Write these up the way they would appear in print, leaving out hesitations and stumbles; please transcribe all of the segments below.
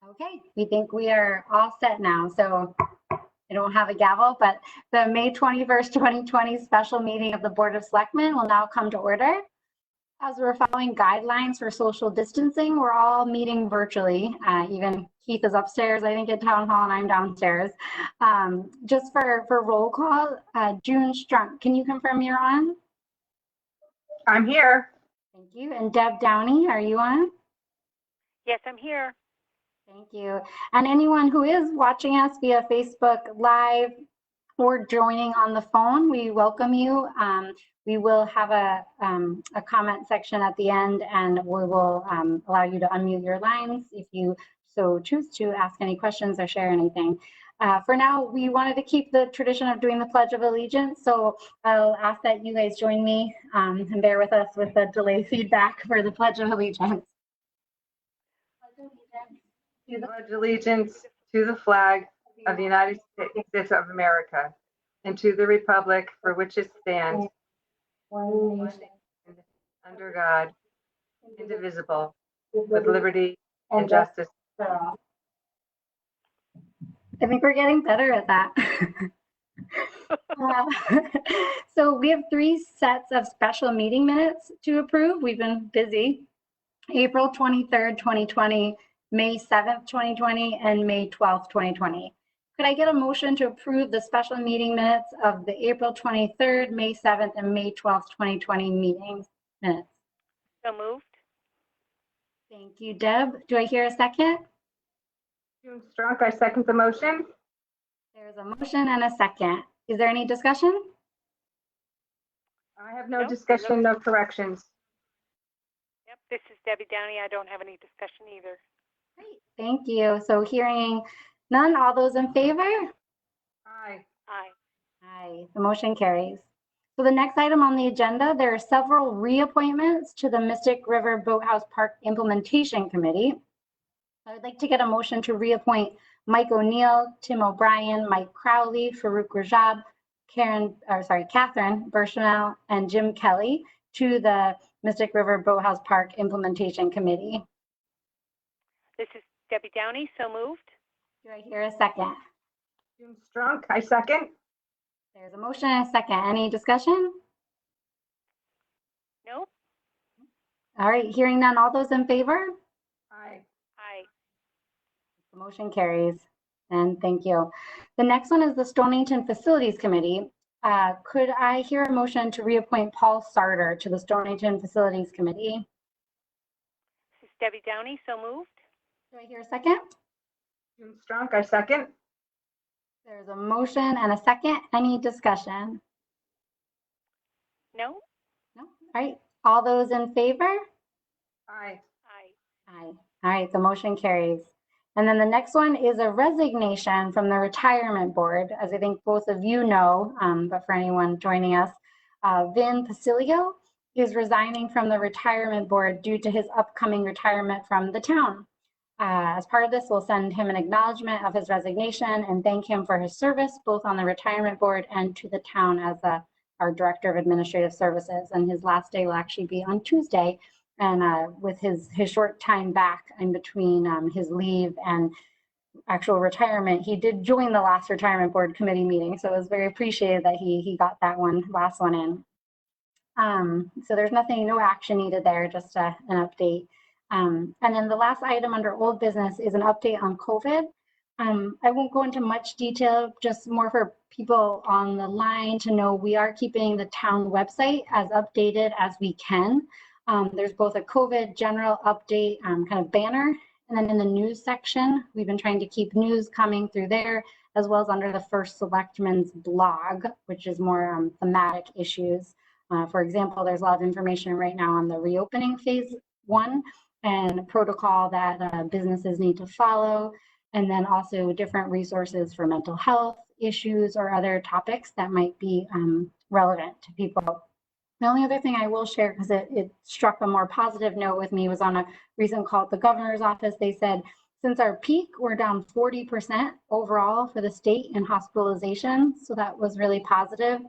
Okay, we think we are all set now. So I don't have a gavel, but the May 21st, 2020 special meeting of the Board of Selectmen will now come to order. As we're following guidelines for social distancing, we're all meeting virtually. Even Keith is upstairs, I think, at Town Hall, and I'm downstairs. Just for roll call, June Strunk, can you confirm you're on? I'm here. Thank you. And Deb Downey, are you on? Yes, I'm here. Thank you. And anyone who is watching us via Facebook Live or joining on the phone, we welcome you. We will have a comment section at the end, and we will allow you to unmute your lines if you so choose to ask any questions or share anything. For now, we wanted to keep the tradition of doing the Pledge of Allegiance, so I'll ask that you guys join me and bear with us with the delay feedback for the Pledge of Allegiance. Pledge allegiance to the flag of the United States of America and to the republic for which it stands, one nation, under God, indivisible, with liberty and justice for all. I think we're getting better at that. So we have 3 sets of special meeting minutes to approve. We've been busy. April 23rd, 2020, May 7th, 2020, and May 12th, 2020. Could I get a motion to approve the special meeting minutes of the April 23rd, May 7th, and May 12th, 2020 meetings minutes? So moved. Thank you, Deb. Do I hear a second? June Strunk, I second the motion. There's a motion and a second. Is there any discussion? I have no Nope. discussion, no corrections. Yep, this is Debbie Downey. I don't have any discussion either. Great, thank you. So hearing none, all those in favor? Aye. Aye. Aye, the motion carries. So the next item on the agenda, there are several reappointments to the Mystic River Boathouse Park Implementation Committee. I would like to get a motion to reappoint Mike O'Neill, Tim O'Brien, Mike Crowley, Farouk Rajab, Catherine Burchanel, and Jim Kelly to the Mystic River Boathouse Park Implementation Committee. This is Debbie Downey. So moved. Do I hear a second? June Strunk, I second. There's a motion and a second. Any discussion? Nope. All right, hearing none, all those in favor? Aye. Aye. The motion carries, and thank you. The next one is the Stonington Facilities Committee. Could I hear a motion to reappoint Paul Sarter to the Stonington Facilities Committee? This is Debbie Downey. So moved. Do I hear a second? June Strunk, I second. There's a motion and a second. Any discussion? No. No? All right, all those in favor? Aye. Aye. Aye. All right, the motion carries. And then the next one is a resignation from the Retirement Board. As I think both of you know, but for anyone joining us, Vin Pasilio is resigning from the Retirement Board due to his upcoming retirement from the town. As part of this, we'll send him an acknowledgement of his resignation and thank him for his service, both on the Retirement Board and to the town as our Director of Administrative Services. And his last day will actually be on Tuesday. And with his short time back in between his leave and actual retirement, he did join the last Retirement Board committee meeting. So it was very appreciated that he got that last one in. So there's no action needed there, just an update. And then the last item under old business is an update on COVID. I won't go into much detail, just more for people on the line to know we are keeping the town website as updated as we can. There's both a COVID general update kind of banner, and then in the news section, we've been trying to keep news coming through there, as well as under the First Selectmen's blog, which is more thematic issues. For example, there's a lot of information right now on the reopening phase 1 and protocol that businesses need to follow, and then also different resources for mental health issues or other topics that might be relevant to people. The only other thing I will share, because it struck a more positive note with me, was on a recent call at the governor's office. They said, since our peak, we're down 40% overall for the state in hospitalization. So that was really positive.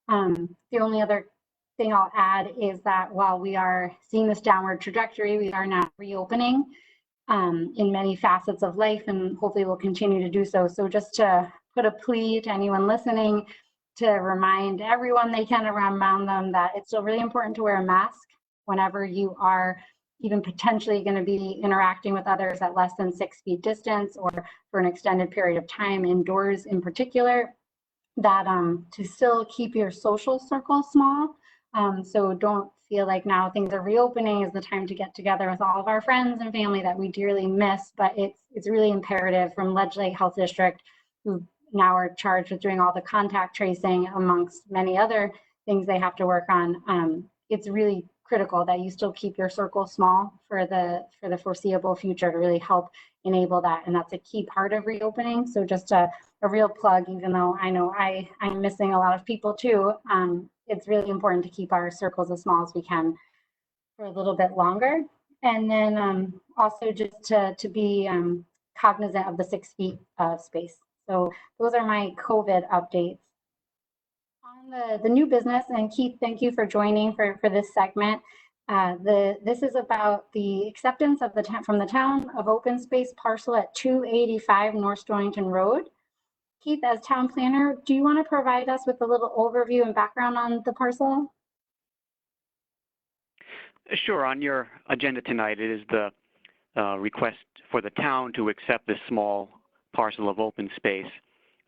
The only other thing I'll add is that while we are seeing this downward trajectory, we are now reopening. in many facets of life, and hopefully will continue to do so. So just to put a plea to anyone listening to remind everyone they can around them that it's still really important to wear a mask whenever you are even potentially going to be interacting with others at less than 6 feet distance or for an extended period of time indoors in particular, that to still keep your social circle small. So don't feel like now things are reopening is the time to get together with all of our friends and family that we dearly miss, but it's really imperative from Ledge Lake Health District, who now are charged with doing all the contact tracing amongst many other things they have to work on. It's really critical that you still keep your circle small for the foreseeable future to really help enable that, and that's a key part of reopening. So just a real plug, even though I know I'm missing a lot of people too. It's really important to keep our circles as small as we can for a little bit longer. And then also just to be cognizant of the 6 feet of space. So those are my COVID updates. On the new business, and Keith, thank you for joining for this segment. This is about the acceptance of from the town of open space parcel at 285 North Norrington Road. Keith, as town planner, do you want to provide us with a little overview and background on the parcel? Sure. On your agenda tonight, it is the request for the town to accept this small parcel of open space.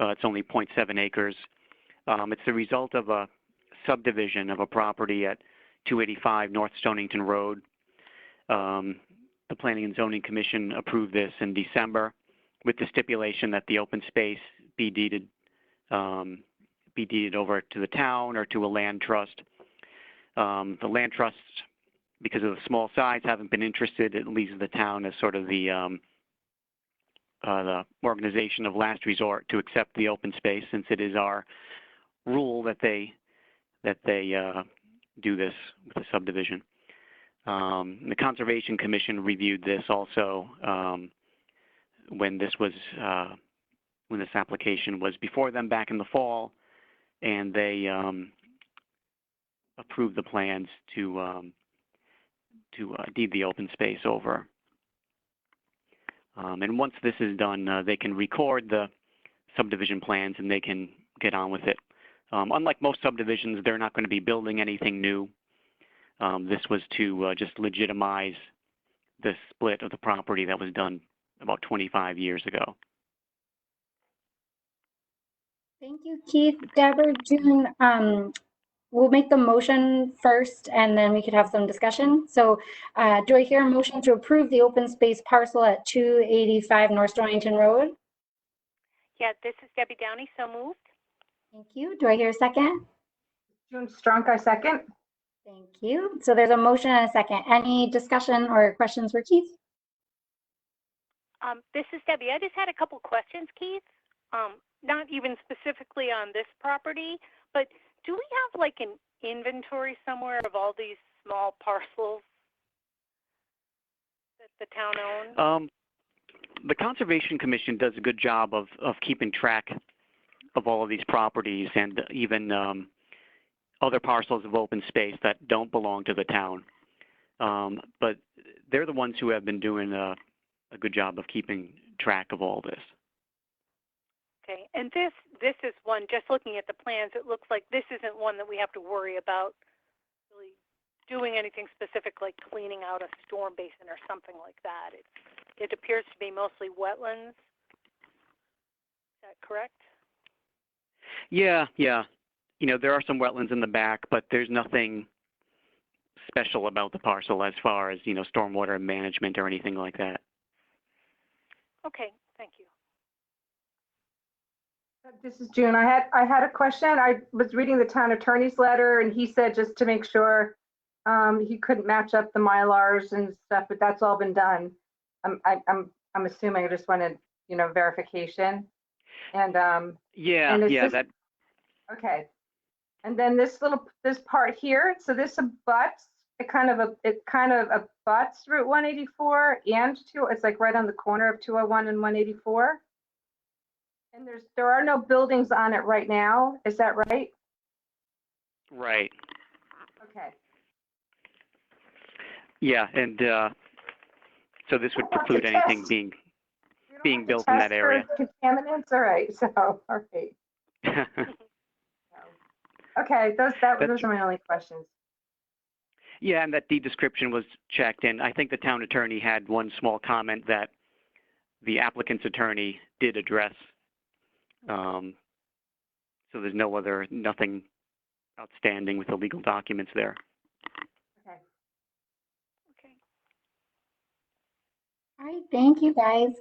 It's only 0.7 acres. It's the result of a subdivision of a property at 285 North Stonington Road. The Planning and Zoning Commission approved this in December with the stipulation that the open space be deeded over to the town or to a land trust. The land trusts, because of the small size, haven't been interested. It leaves the town as sort of the organization of last resort to accept the open space, since it is our rule that they do this with the subdivision. The Conservation Commission reviewed this also when this application was before them back in the fall, and they approved the plans to deed the open space over. And once this is done, they can record the subdivision plans and they can get on with it. Unlike most subdivisions, they're not going to be building anything new. This was to just legitimize the split of the property that was done about 25 years ago. Thank you, Keith. Deborah, June, we'll make the motion first and then we could have some discussion. So do I hear a motion to approve the open space parcel at 285 North Stonington Road? Yeah, this is Debbie Downey, so moved. Thank you. Do I hear a second? June Strunk, I second. Thank you. So there's a motion and a second. Any discussion or questions for Keith? This is Debbie. I just had a couple questions, Keith. Not even specifically on this property, but do we have like an inventory somewhere of all these small parcels that the town owns? The Conservation Commission does a good job of keeping track of all of these properties, and even other parcels of open space that don't belong to the town. But they're the ones who have been doing a good job of keeping track of all this. Okay, and this is one, just looking at the plans, it looks like this isn't one that we have to worry about really doing anything specific like cleaning out a storm basin or something like that. It appears to be mostly wetlands. Is that correct? Yeah. You know, there are some wetlands in the back, but there's nothing special about the parcel as far as, you know, stormwater management or anything like that. Okay, thank you. This is June. I had a question. I was reading the town attorney's letter, and he said just to make sure he couldn't match up the Mylars and stuff, but that's all been done. I'm assuming. I just wanted, you know, verification. And that. Okay. And then this part here. So this abuts. It kind of abuts Route 184 and it's like right on the corner of 201 and 184. And there are no buildings on it right now. Is that right? Right. Okay. Yeah, and So this would We don't have to preclude anything test. being We don't being have to built in that test area. for contaminants, all right, so, all right. Okay, those are my only questions. Yeah, and that deed description was checked, and I think the town attorney had one small comment that the applicant's attorney did address. So there's nothing outstanding with the legal documents there. Okay. Okay. All right, thank you guys.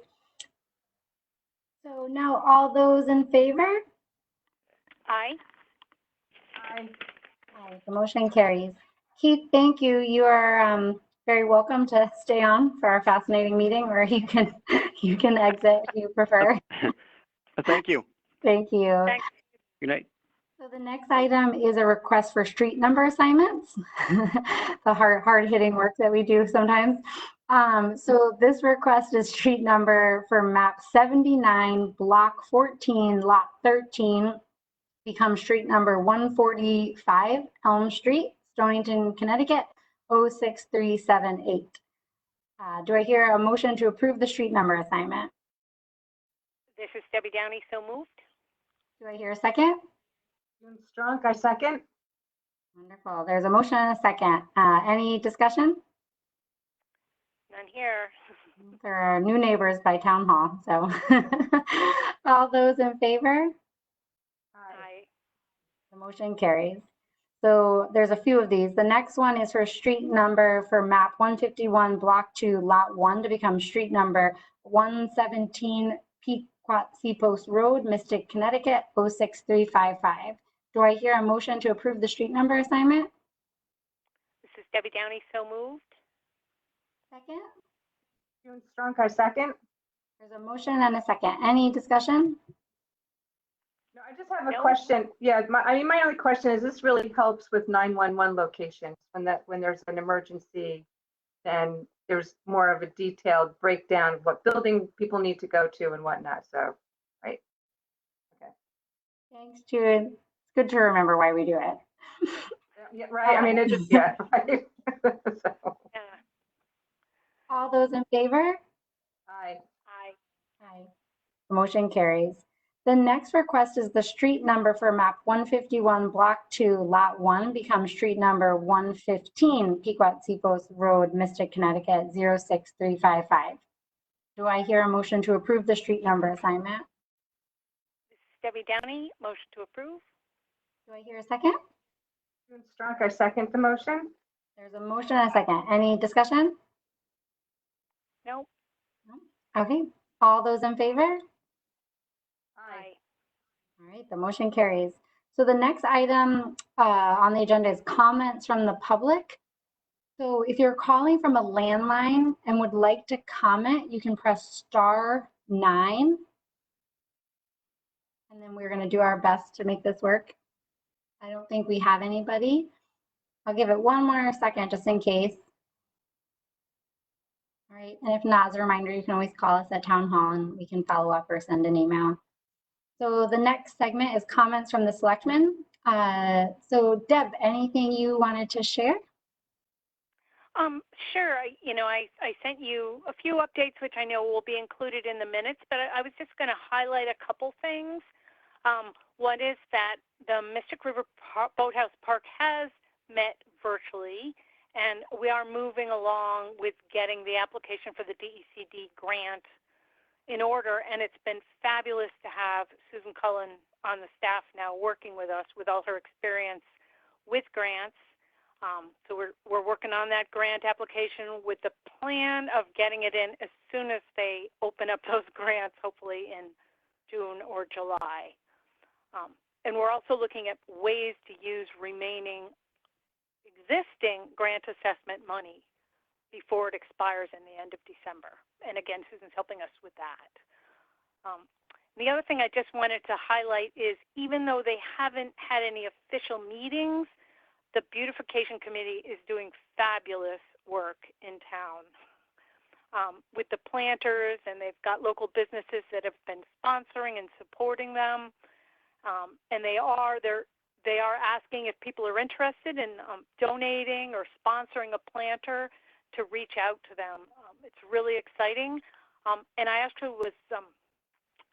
So now all those in favor? Aye. Aye. Aye, the motion carries. Keith, thank you. You are very welcome to stay on for our fascinating meeting, or you can exit if you prefer. Thank you. Thank you. Thanks. Good night. So the next item is a request for street number assignments, the hard-hitting work that we do sometimes. So this request is street number for map 79, block 14, lot 13, become street number 145 Elm Street, Stonington, Connecticut, 06378. Do I hear a motion to approve the street number assignment? This is Debbie Downey, so moved. Do I hear a second? June Strunk, I second. Wonderful. There's a motion and a second. Any discussion? None here. There are new neighbors by town hall, so all those in favor? Aye. The motion carries. So there's a few of these. The next one is for street number for map 151, block 2, lot 1 to become street number 117 Pequot Post Road, Mystic, Connecticut, 06355. Do I hear a motion to approve the street number assignment? This is Debbie Downey, so moved. Second? June Strunk, I second. There's a motion and a second. Any discussion? No, I just have a No. question. Yeah, my only question is this really helps with 911 locations when there's an emergency, then there's more of a detailed breakdown of what building people need to go to and whatnot. So, right. Okay. Thanks, Jude. It's good to remember why we do it. Yeah, right. I mean, it just, yeah, right. So, Yeah. All those in favor? aye. Aye. Aye. The motion carries. The next request is the street number for map 151, block 2, lot 1, becomes street number 115, Pequot Seapost Road, Mystic, Connecticut, 06355. Do I hear a motion to approve the street number assignment? This is Debbie Downey, motion to approve. Do I hear a second? June Strunk, I second the motion. There's a motion and a second. Any discussion? No. Okay. All those in favor? Aye. All right, the motion carries. So the next item on the agenda is comments from the public. So if you're calling from a landline and would like to comment, you can press *9. And then we're going to do our best to make this work. I don't think we have anybody. I'll give it one more second just in case. All right, and if not, as a reminder, you can always call us at Town Hall and we can follow up or send an email. So the next segment is comments from the Selectmen. So Deb, anything you wanted to share? Sure. I sent you a few updates, which I know will be included in the minutes, but I was just going to highlight a couple things. One is that the Mystic River Boathouse Park has met virtually, and we are moving along with getting the application for the DECD grant in order, and it's been fabulous to have Susan Cullen on the staff now working with us with all her experience with grants. So we're working on that grant application with the plan of getting it in as soon as they open up those grants, hopefully in June or July. And we're also looking at ways to use remaining existing grant assessment money before it expires in the end of December. And again, Susan's helping us with that. The other thing I just wanted to highlight is even though they haven't had any official meetings, the Beautification Committee is doing fabulous work in town with the planters, and they've got local businesses that have been sponsoring and supporting them. And they are asking if people are interested in donating or sponsoring a planter to reach out to them. It's really exciting. And I actually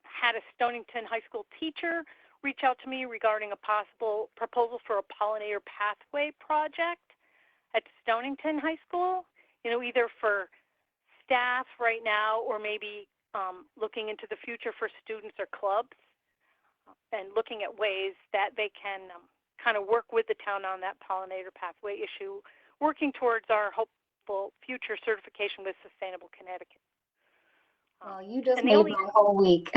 had a Stonington High School teacher reach out to me regarding a possible proposal for a pollinator pathway project at Stonington High School, either for staff right now or maybe looking into the future for students or clubs and looking at ways that they can kind of work with the town on that pollinator pathway issue, working towards our hopeful future certification with Sustainable Connecticut. Well, you just made my whole week.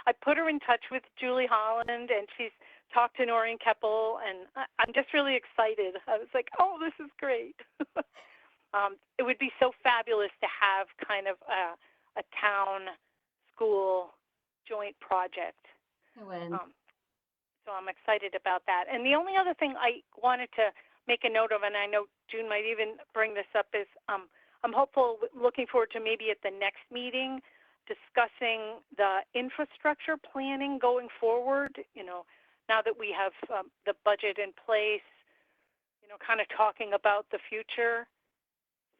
I put her in touch with Julie Holland, and she's talked to Noreen Keppel, and I'm just really excited. I was like, oh, this is great. It would be so fabulous to have kind of a town-school joint project. It would. So I'm excited about that. And the only other thing I wanted to make a note of, and I know June might even bring this up, is I'm hopeful, looking forward to maybe at the next meeting discussing the infrastructure planning going forward, now that we have the budget in place, kind of talking about the future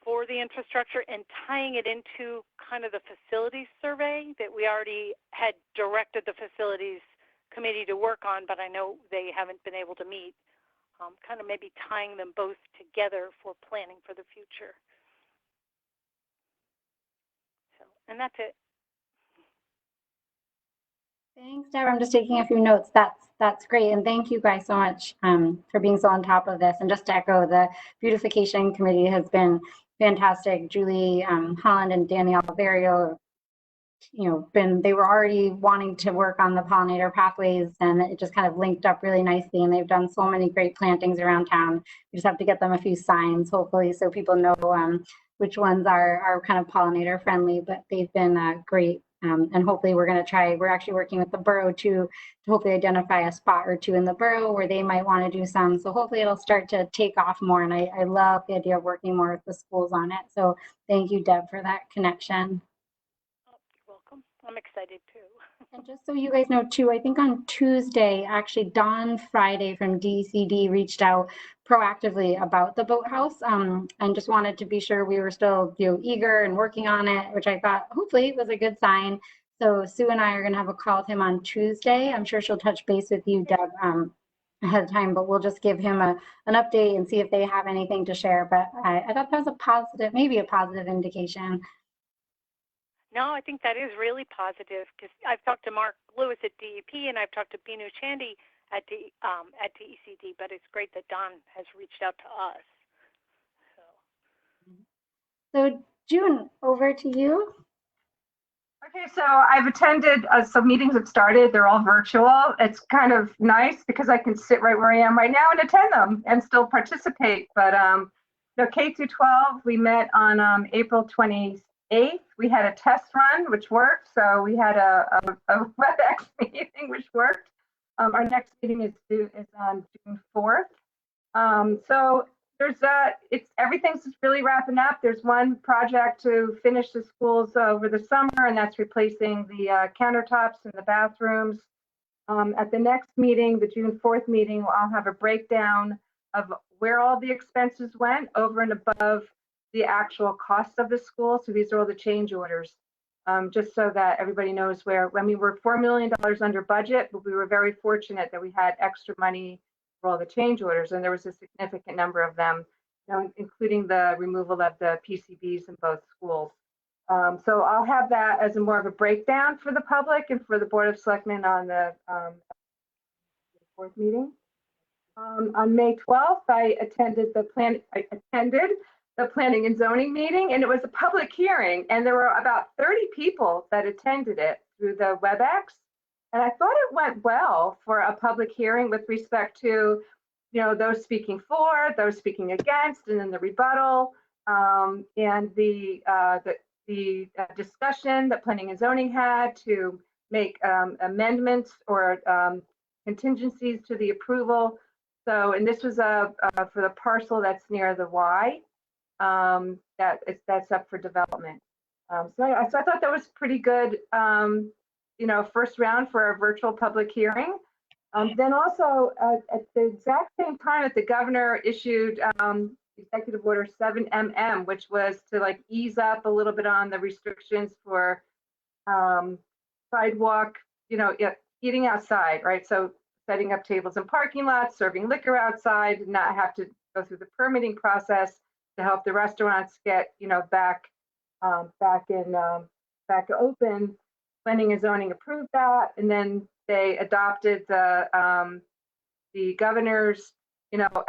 for the infrastructure and tying it into kind of the facilities survey that we already had directed the facilities committee to work on, but I know they haven't been able to meet, kind of maybe tying them both together for planning for the future. So, and that's it. Thanks, Deb. I'm just taking a few notes. That's great. And thank you guys so much for being so on top of this. And just to echo, the beautification committee has been fantastic. Julie Holland and Danielle Vario, they were already wanting to work on the pollinator pathways, and it just kind of linked up really nicely. And they've done so many great plantings around town. We just have to get them a few signs, hopefully, so people know which ones are kind of pollinator friendly. But they've been great. And hopefully we're actually working with the borough to hopefully identify a spot or two in the borough where they might want to do some. So hopefully it'll start to take off more. And I love the idea of working more with the schools on it. So thank you, Deb, for that connection. Oh, you're welcome. I'm excited too. And just so you guys know too, I think on Tuesday, actually Dawn Friday from DCD reached out proactively about the Boathouse, and just wanted to be sure we were still eager and working on it, which I thought hopefully was a good sign. So Sue and I are going to have a call with him on Tuesday. I'm sure she'll touch base with you, Deb, ahead of time, but we'll just give him an update and see if they have anything to share. But I thought that was maybe a positive indication. No, I think that is really positive, because I've talked to Mark Lewis at DEP and I've talked to Binu Chandy at DECD, but it's great that Don has reached out to us. So June, over to you. Okay, so I've attended, some meetings have started, they're all virtual. It's kind of nice because I can sit right where I am right now and attend them and still participate. But K through 12, we met on April 28th. We had a test run, which worked. So we had a WebEx meeting, which worked. Our next meeting is on June 4th. So there's everything's really wrapping up. There's one project to finish the schools over the summer, and that's replacing the countertops in the bathrooms. At the next meeting, the June 4th meeting, I'll have a breakdown of where all the expenses went over and above the actual cost of the school. So these are all the change orders, just so that everybody knows where. I mean, we're $4 million under budget, but we were very fortunate that we had extra money for all the change orders, and there was a significant number of them, including the removal of the PCBs in both schools. So I'll have that as more of a breakdown for the public and for the Board of Selectmen on the 4th meeting. On May 12th, I attended the Planning and Zoning meeting, and it was a public hearing, and there were about 30 people that attended it through the WebEx. And I thought it went well for a public hearing with respect to, those speaking for, those speaking against, and then the rebuttal, and the discussion that Planning and Zoning had to make amendments or contingencies to the approval. So, and this was for the parcel that's near the Y. That's up for development. So I thought that was pretty good, first round for a virtual public hearing. Then also at the exact same time that the governor issued Executive Order 7MM, which was to like ease up a little bit on the restrictions for sidewalk, eating outside, right? So setting up tables in parking lots, serving liquor outside, not have to go through the permitting process to help the restaurants get, back open. Planning and zoning approved that, and then they adopted the governor's,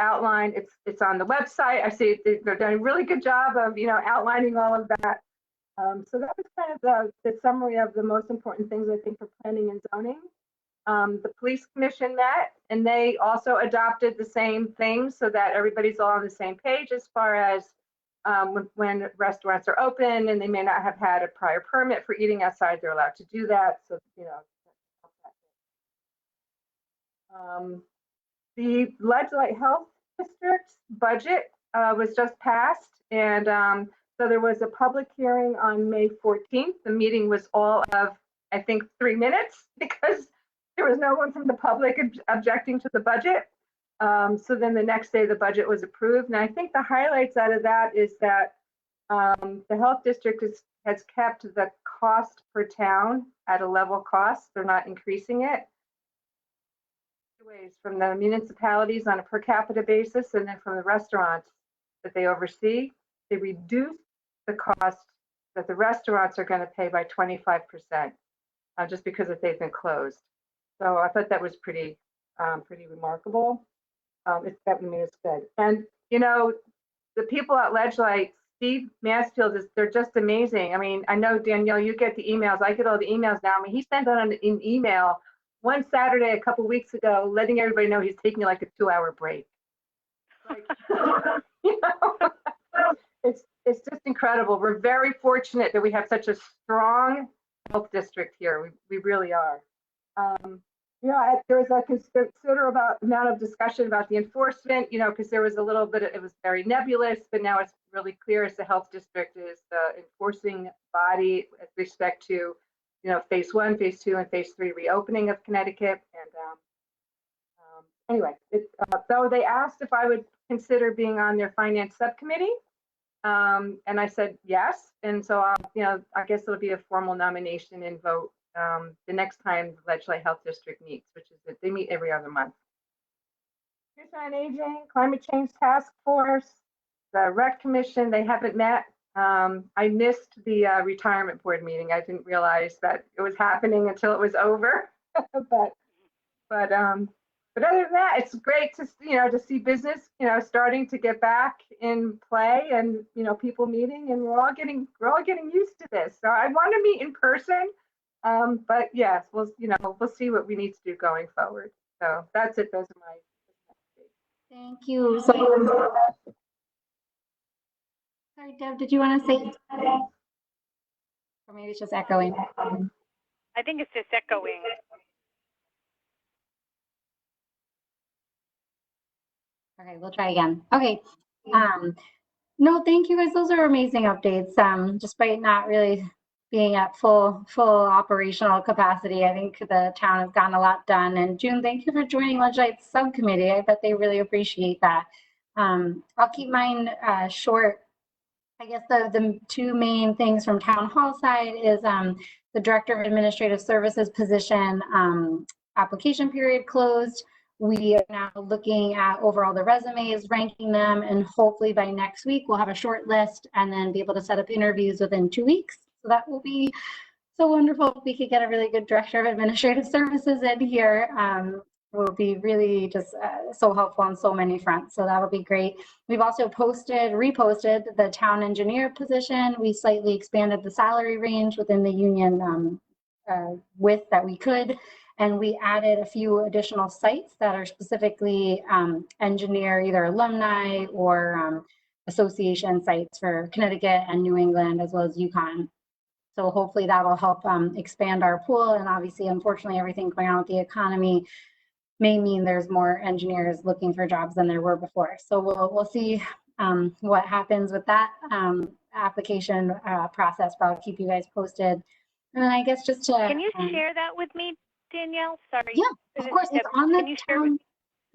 outline. It's on the website. I see they're doing a really good job of, outlining all of that. So that was kind of the summary of the most important things, I think, for planning and zoning. The police commission met, and they also adopted the same things so that everybody's all on the same page as far as when restaurants are open and they may not have had a prior permit for eating outside, they're allowed to do that. So, the Leadlight Health District's budget was just passed, and so there was a public hearing on May 14th. The meeting was all of, I think, 3 minutes because there was no one from the public objecting to the budget. So then the next day the budget was approved. And I think the highlights out of that is that the health district has kept the cost per town at a level cost. They're not increasing it. Ways from the municipalities on a per capita basis, and then from the restaurants that they oversee, they reduce the cost that the restaurants are going to pay by 25%, just because they've been closed. So I thought that was pretty remarkable. That it's good. And the people at Ledgelight, Steve Mansfield, they're just amazing. I mean, I know, Danielle, you get the emails. I get all the emails now. I mean, he sent out an email one Saturday a couple weeks ago, letting everybody know he's taking like a 2-hour break. Like, it's just incredible. We're very fortunate that we have such a strong health district here. We really are. There was a considerable amount of discussion about the enforcement, because there was a little bit, it was very nebulous, but now it's really clear as the health district is the enforcing body with respect to, phase 1, phase 2, and phase 3 reopening of Connecticut. And anyway, though they asked if I would consider being on their finance subcommittee, and I said yes. And so, I guess it'll be a formal nomination and vote the next time the Ledgelight Health District meets, which is that they meet every other month. Commission on Aging, Climate Change Task Force, the Rec Commission, they haven't met. I missed the retirement board meeting. I didn't realize that it was happening until it was over. but other than that, it's great to to see business starting to get back in play, and people meeting, and we're all getting used to this. So I want to meet in person. But yes, we'll see what we need to do going forward. So that's it. Those are my. Thank you. Sorry, Deb, did you want to say? Or maybe it's just echoing. I think it's just echoing. Okay, we'll try again. Okay. No, thank you guys. Those are amazing updates. Despite not really being at full operational capacity, I think the town has gotten a lot done. And June, thank you for joining Ledgelight's subcommittee. I bet they really appreciate that. I'll keep mine short. I guess the two main things from town hall side is the Director of Administrative Services position application period closed. We are now looking at overall the resumes, ranking them, and hopefully by next week we'll have a short list and then be able to set up interviews within 2 weeks. So that will be so wonderful if we could get a really good Director of Administrative Services in here. Will be really just so helpful on so many fronts. So that'll be great. We've also reposted the town engineer position. We slightly expanded the salary range within the union width that we could. And we added a few additional sites that are specifically engineer, either alumni or association sites for Connecticut and New England, as well as Yukon. So hopefully that will help expand our pool. And obviously, unfortunately, everything going on with the economy may mean there's more engineers looking for jobs than there were before. So we'll see what happens with that application process, but I'll keep you guys posted. And then I guess just to— Can you share that with me, Danielle? Sorry. Yeah, of course. It's on the town.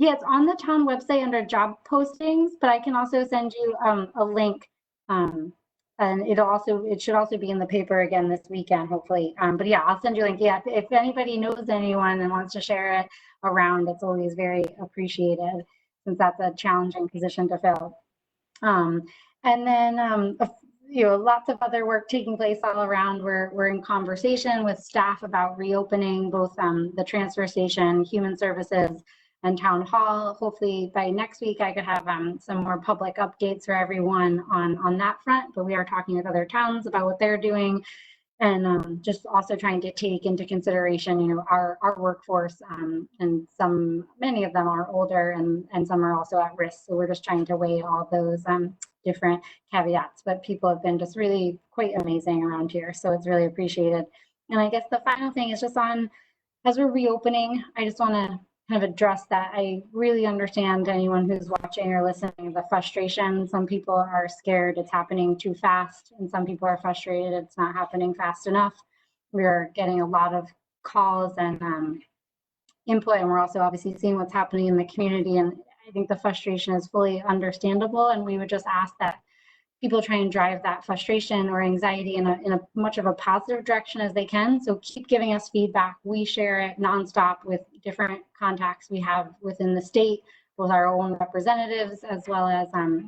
Yeah, it's on the town website under job postings, but I can also send you a link. And it should also be in the paper again this weekend, hopefully. But yeah, I'll send you a link. Yeah, if anybody knows anyone and wants to share it around, it's always very appreciated since that's a challenging position to fill. And then, lots of other work taking place all around. We're in conversation with staff about reopening both the transfer station, human services, and town hall. Hopefully by next week, I could have some more public updates for everyone on that front. But we are talking with other towns about what they're doing, and just also trying to take into consideration, our workforce, and many of them are older, and some are also at risk. So we're just trying to weigh all those different caveats. But people have been just really quite amazing around here, so it's really appreciated. And I guess the final thing is just as we're reopening, I just want to kind of address that. I really understand anyone who's watching or listening, the frustration. Some people are scared it's happening too fast, and some people are frustrated it's not happening fast enough. We're getting a lot of calls and input, and we're also obviously seeing what's happening in the community. And I think the frustration is fully understandable, and we would just ask that people try and drive that frustration or anxiety in a much of a positive direction as they can. So keep giving us feedback. We share it nonstop with different contacts we have within the state, both our own representatives as well as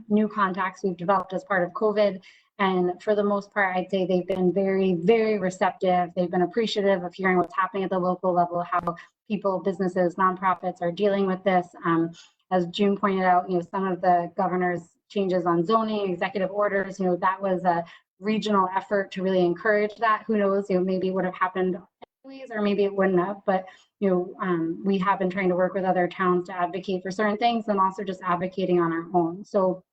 new contacts we've developed as part of COVID. And for the most part, I'd say they've been very, very receptive. They've been appreciative of hearing what's happening at the local level, how people, businesses, nonprofits are dealing with this. As June pointed out, some of the governor's changes on zoning, executive orders, that was a regional effort to really encourage that. Who knows, maybe it would have happened anyways, or maybe it wouldn't have, but we have been trying to work with other towns to advocate for certain things, and also just advocating on our own. So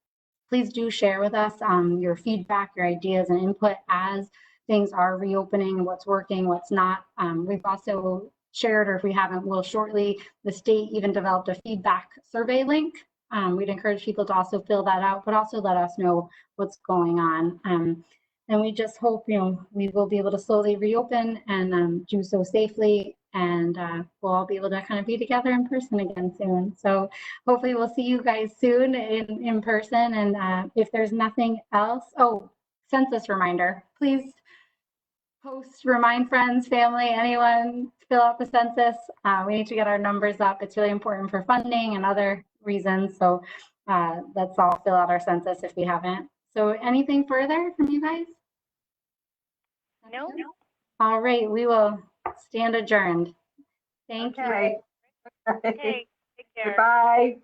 please do share with us your feedback, your ideas and input as things are reopening, what's working, what's not. We've also shared, or if we haven't, we'll shortly, the state even developed a feedback survey link. We'd encourage people to also fill that out, but also let us know what's going on. And we just hope, we will be able to slowly reopen and do so safely, and we'll all be able to kind of be together in person again soon. So hopefully we'll see you guys soon in person. And if there's nothing else, census reminder, please post, remind friends, family, anyone, fill out the census. We need to get our numbers up. It's really important for funding and other reasons. So let's all fill out our census if we haven't. So anything further from you guys? No. All right, we will stand adjourned. Thank you. Okay. Okay, take care. Goodbye.